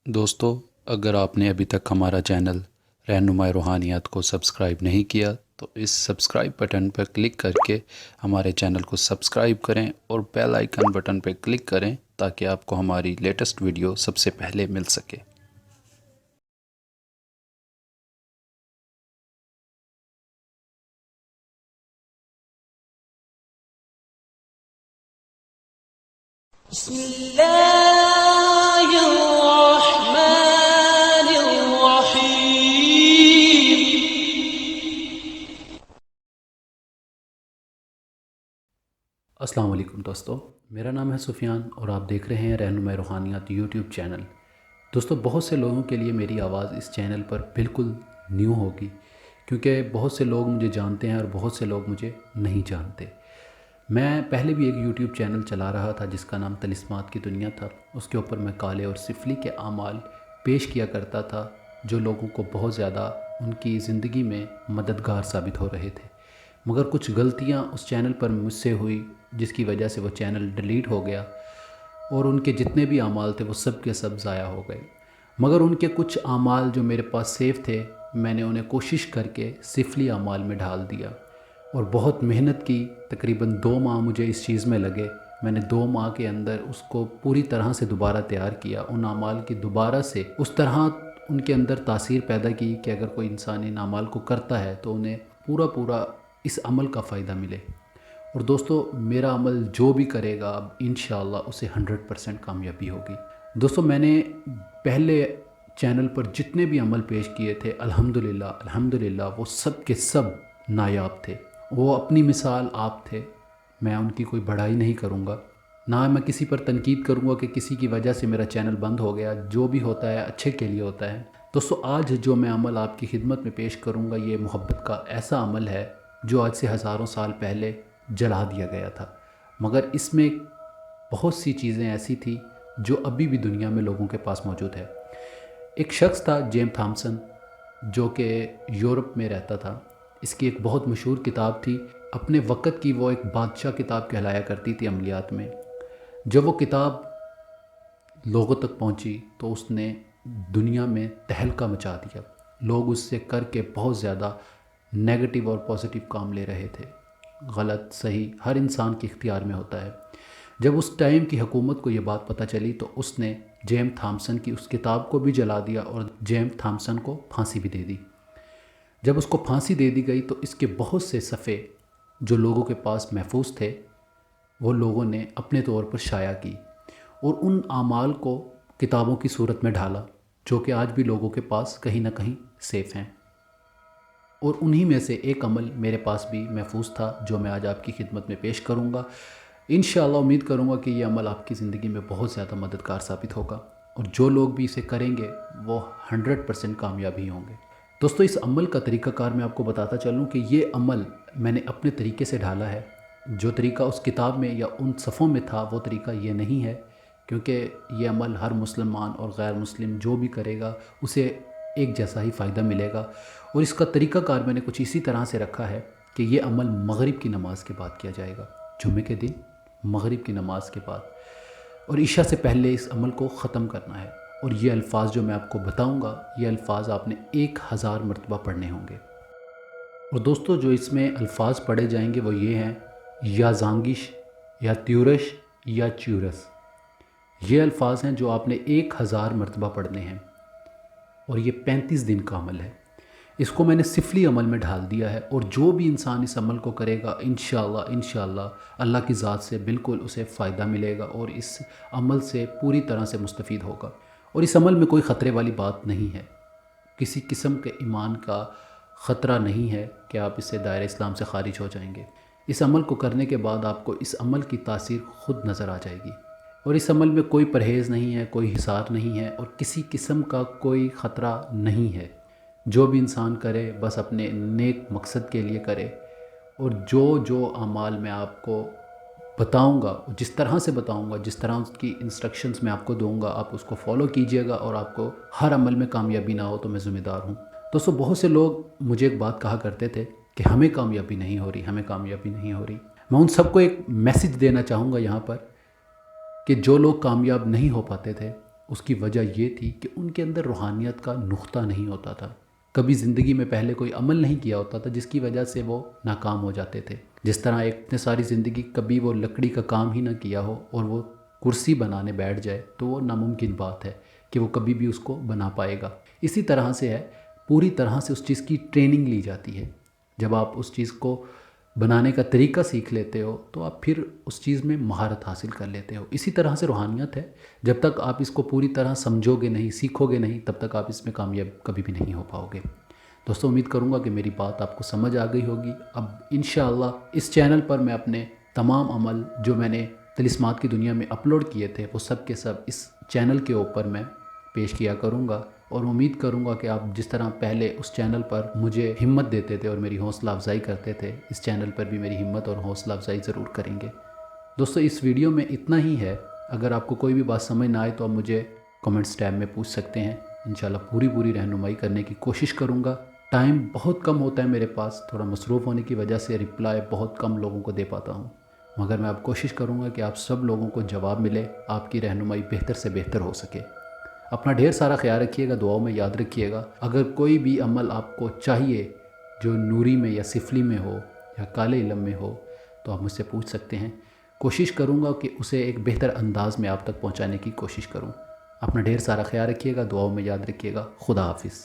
दोस्तों, अगर आपने अभी तक हमारा चैनल रहनुमाए रूहानियात को सब्सक्राइब नहीं किया तो इस सब्सक्राइब बटन पर क्लिक करके हमारे चैनल को सब्सक्राइब करें और बेल आइकन बटन पर क्लिक करें ताकि आपको हमारी लेटेस्ट वीडियो सबसे पहले मिल सके। अस्सलाम वालेकुम दोस्तों, मेरा नाम है सुफियान और आप देख रहे हैं रहनुमाए रूहानियात यूट्यूब चैनल। दोस्तों, बहुत से लोगों के लिए मेरी आवाज़ इस चैनल पर बिल्कुल न्यू होगी क्योंकि बहुत से लोग मुझे जानते हैं और बहुत से लोग मुझे नहीं जानते। मैं पहले भी एक यूट्यूब चैनल चला रहा था जिसका नाम तलिस्मात की दुनिया था। उसके ऊपर मैं काले और सिफली के आमाल पेश किया करता था जो लोगों को बहुत ज़्यादा उनकी ज़िंदगी में मददगार साबित हो रहे थे। मगर कुछ गलतियां उस चैनल पर मुझसे हुई जिसकी वजह से वो चैनल डिलीट हो गया और उनके जितने भी आमाल थे वो सब के सब ज़ाया हो गए। मगर उनके कुछ आमाल जो मेरे पास सेव थे मैंने उन्हें कोशिश करके सिफली आमाल में ढाल दिया और बहुत मेहनत की। तकरीबन 2 माह मुझे इस चीज़ में लगे। मैंने 2 माह के अंदर उसको पूरी तरह से दोबारा तैयार किया, उन आमाल की दोबारा से उस तरह उनके अंदर तासीर पैदा की कि अगर कोई इंसान इन आमाल को करता है तो उन्हें पूरा पूरा इस अमल का फ़ायदा मिले। और दोस्तों, मेरा अमल जो भी करेगा अब इंशाअल्लाह उसे 100% कामयाबी होगी। दोस्तों, मैंने पहले चैनल पर जितने भी अमल पेश किए थे अल्हम्दुलिल्लाह वो सब के सब नायाब थे। वो अपनी मिसाल आप थे। मैं उनकी कोई बढ़ाई नहीं करूँगा, ना मैं किसी पर तनकीद करूँगा कि किसी की वजह से मेरा चैनल बंद हो गया। जो भी होता है अच्छे के लिए होता है। दोस्तों, आज जो मैं अमल आपकी खिदमत में पेश करूँगा ये मोहब्बत का ऐसा अमल है जो आज से हज़ारों साल पहले जला दिया गया था, मगर इसमें बहुत सी चीज़ें ऐसी थी जो अभी भी दुनिया में लोगों के पास मौजूद है। एक शख्स था जेम्स थॉमसन जो कि यूरोप में रहता था। इसकी एक बहुत मशहूर किताब थी, अपने वक़्त की वो एक बादशाह किताब कहलाया करती थी अमलियात में। जब वो किताब लोगों तक पहुंची तो उसने दुनिया में तहलका मचा दिया। लोग उससे करके बहुत ज़्यादा नेगेटिव और पॉजिटिव काम ले रहे थे। गलत सही हर इंसान के इख्तियार में होता है। जब उस टाइम की हुकूमत को ये बात पता चली तो उसने जेम्स थॉमसन की उस किताब को भी जला दिया और जेम्स थॉमसन को फांसी भी दे दी। जब उसको फांसी दे दी गई तो इसके बहुत से सफ़े जो लोगों के पास महफूज थे वो लोगों ने अपने तौर पर शाया की और उन आमाल को किताबों की सूरत में ढाला जो कि आज भी लोगों के पास कहीं ना कहीं सेफ़ हैं। और उन्हीं में से एक अमल मेरे पास भी महफूज था जो मैं आज आपकी खिदमत में पेश करूँगा। इंशाअल्लाह उम्मीद करूँगा कि ये अमल आपकी ज़िंदगी में बहुत ज़्यादा मददगार साबित होगा और जो लोग भी इसे करेंगे वो 100% कामयाबी होंगे। दोस्तों, इस अमल का तरीक़ाकार मैं आपको बताता चलूँ कि ये अमल मैंने अपने तरीके से ढाला है। जो तरीका उस किताब में या उन सफ़ों में था वो तरीका ये नहीं है, क्योंकि ये अमल हर मुसलमान और गैर मुस्लिम जो भी करेगा उसे एक जैसा ही फ़ायदा मिलेगा। और इसका तरीक़ाकार मैंने कुछ इसी तरह से रखा है कि ये अमल मग़रिब की नमाज़ के बाद किया जाएगा, जुम्मे के दिन मग़रिब की नमाज़ के बाद, और इशा से पहले इस अमल को ख़त्म करना है। और ये अल्फ़ाज़ जो मैं आपको बताऊंगा ये अल्फ़ाज़ आपने 1000 मरतबा पढ़ने होंगे। और दोस्तों, जो इसमें अल्फ़ाज़ पढ़े जाएंगे वो ये हैं या जांगिश या त्यूरश या च्यूरस। ये अल्फ़ाज़ हैं जो आपने 1000 मरतबा पढ़ने हैं और ये 35 दिन का अमल है। इसको मैंने सिफली अमल में ढाल दिया है और जो भी इंसान इस अमल को करेगा इंशाअल्लाह अल्लाह की ज़ात से बिल्कुल उसे फ़ायदा मिलेगा और इस अमल से पूरी तरह से मुस्तफ़ीद होगा। और इस अमल में कोई ख़तरे वाली बात नहीं है, किसी किस्म के ईमान का ख़तरा नहीं है कि आप इससे दायरे इस्लाम से ख़ारिज हो जाएंगे। इस अमल को करने के बाद आपको इस अमल की तासीर ख़ुद नज़र आ जाएगी। और इस अमल में कोई परहेज़ नहीं है, कोई हिसार नहीं है और किसी किस्म का कोई ख़तरा नहीं है। जो भी इंसान करे बस अपने नेक मकसद के लिए करे। और जो जो अमाल मैं आपको बताऊंगा, जिस तरह से बताऊंगा, जिस तरह उसकी इंस्ट्रक्शंस मैं आपको दूंगा, आप उसको फॉलो कीजिएगा और आपको हर अमल में कामयाबी ना हो तो मैं ज़िम्मेदार हूँ। दोस्तों, बहुत से लोग मुझे एक बात कहा करते थे कि हमें कामयाबी नहीं हो रही, हमें कामयाबी नहीं हो रही। मैं उन सबको एक मैसेज देना चाहूँगा यहाँ पर कि जो लोग कामयाब नहीं हो पाते थे اس کی وجہ یہ تھی کہ ان کے اندر روحانیت کا نقطہ نہیں ہوتا تھا، کبھی زندگی میں پہلے کوئی عمل نہیں کیا ہوتا تھا جس کی وجہ سے وہ ناکام ہو جاتے تھے۔ جس طرح ایک نے ساری زندگی کبھی وہ لکڑی کا کام ہی نہ کیا ہو اور وہ کرسی بنانے بیٹھ جائے تو وہ ناممکن بات ہے کہ وہ کبھی بھی اس کو بنا پائے گا۔ اسی طرح سے ہے، پوری طرح سے اس چیز کی ٹریننگ لی جاتی ہے۔ جب آپ اس چیز کو بنانے کا طریقہ سیکھ لیتے ہو تو آپ پھر اس چیز میں مہارت حاصل کر لیتے ہو۔ اسی طرح سے روحانیت ہے، جب تک آپ اس کو پوری طرح سمجھو گے نہیں، سیکھو گے نہیں، تب تک آپ اس میں کامیاب کبھی بھی نہیں ہو پاؤ گے۔ دوستو امید کروں گا کہ میری بات آپ کو سمجھ آ گئی ہوگی۔ اب انشاءاللہ اس چینل پر میں اپنے تمام عمل جو میں نے طلسمات کی دنیا میں اپلوڈ کیے تھے وہ سب کے سب اس چینل کے اوپر میں پیش کیا کروں گا، اور امید کروں گا کہ آپ جس طرح پہلے اس چینل پر مجھے ہمت دیتے تھے اور میری حوصلہ افزائی کرتے تھے، اس چینل پر بھی میری ہمت اور حوصلہ افزائی ضرور کریں گے۔ دوستو اس ویڈیو میں اتنا ہی ہے، اگر آپ کو کوئی بھی بات سمجھ نہ آئے تو آپ مجھے کمنٹس ٹیب میں پوچھ سکتے ہیں، انشاءاللہ پوری رہنمائی کرنے کی کوشش کروں گا۔ ٹائم بہت کم ہوتا ہے میرے پاس، تھوڑا مصروف ہونے کی وجہ سے رپلائی بہت کم لوگوں کو دے پاتا ہوں، مگر میں اب کوشش کروں گا کہ آپ سب لوگوں کو جواب ملے، آپ کی رہنمائی بہتر سے بہتر ہو سکے۔ اپنا ڈھیر سارا خیال رکھیے گا، دعاؤں میں یاد رکھیے گا۔ اگر کوئی بھی عمل آپ کو چاہیے جو نوری میں یا سفلی میں ہو یا کالے علم میں ہو تو آپ مجھ سے پوچھ سکتے ہیں، کوشش کروں گا کہ اسے ایک بہتر انداز میں آپ تک پہنچانے کی کوشش کروں۔ اپنا ڈھیر سارا خیال رکھیے گا، دعاؤں میں یاد رکھیے گا۔ خدا حافظ۔